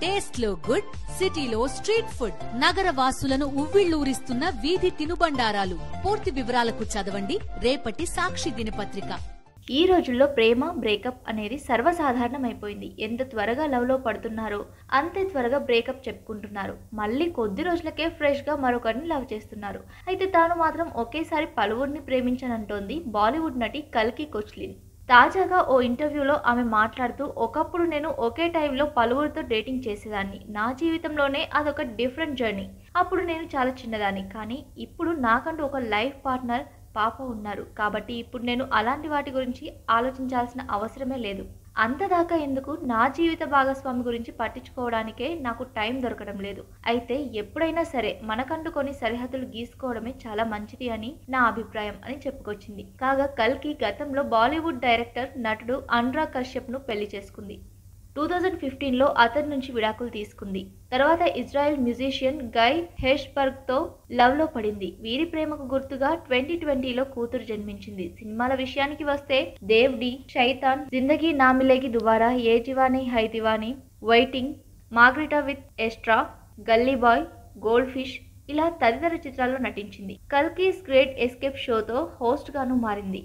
Taste లో good, సిటీలో street food, నగర వాసులను ఉవ్విళ్లూరిస్తున్న వీధి తినుబండారాలు. పూర్తి వివరాలకు చదవండి రేపటి సాక్షి దినపత్రిక. ఈ రోజుల్లో ప్రేమ బ్రేకప్ అనేది సర్వసాధారణమైపోయింది. ఎంత త్వరగా లవ్లో పడుతున్నారో అంతే త్వరగా బ్రేకప్ చెప్పుకుంటున్నారు. మళ్ళీ కొద్ది రోజులకే ఫ్రెష్గా మరొకరిని లవ్ చేస్తున్నారు. అయితే తాను మాత్రం ఒకేసారి పలువురిని ప్రేమించనంటోంది బాలీవుడ్ నటి కల్కి కొచ్లిన్. తాజాగా ఓ ఇంటర్వ్యూలో ఆమె మాట్లాడుతూ, ఒకప్పుడు నేను ఒకే టైంలో పలువురితో డేటింగ్ చేసేదాన్ని. నా జీవితంలోనే అదొక డిఫరెంట్ జర్నీ. అప్పుడు నేను చాలా చిన్నదాన్ని, కానీ ఇప్పుడు నాకంటూ ఒక లైఫ్ పార్ట్నర్, పాప ఉన్నారు. కాబట్టి ఇప్పుడు నేను అలాంటి వాటి గురించి ఆలోచించాల్సిన అవసరమే లేదు. అంతదాకా ఎందుకు, నా జీవిత భాగస్వామి గురించి పట్టించుకోవడానికే నాకు టైం దొరకడం లేదు. అయితే ఎప్పుడైనా సరే మనకంటూ కొన్ని సరిహద్దులు గీసుకోవడమే చాలా మంచిది అని నా అభిప్రాయం అని చెప్పుకొచ్చింది. కాగా కల్కి గతంలో బాలీవుడ్ డైరెక్టర్, నటుడు అనురాగ్ కశ్యప్ ను పెళ్లి చేసుకుంది. 2015లో అతని నుంచి విడాకులు తీసుకుంది. తర్వాత ఇజ్రాయెల్ మ్యూజిషియన్ గై హెష్బర్గ్ తో లవ్ లో పడింది. వీరి ప్రేమకు గుర్తుగా 2020లో కూతురు జన్మించింది. సినిమాల విషయానికి వస్తే Dev D, శైతాన్, Zindagi Na Milegi Dobara, Ye Deewani Hai Deewani, waiting, Margarita with straw, Gully Boy, goldfish ఇలా తదితర చిత్రాల్లో నటించింది. కల్కీస్ గ్రేట్ ఎస్కేప్ షోతో హోస్ట్ గాను మారింది.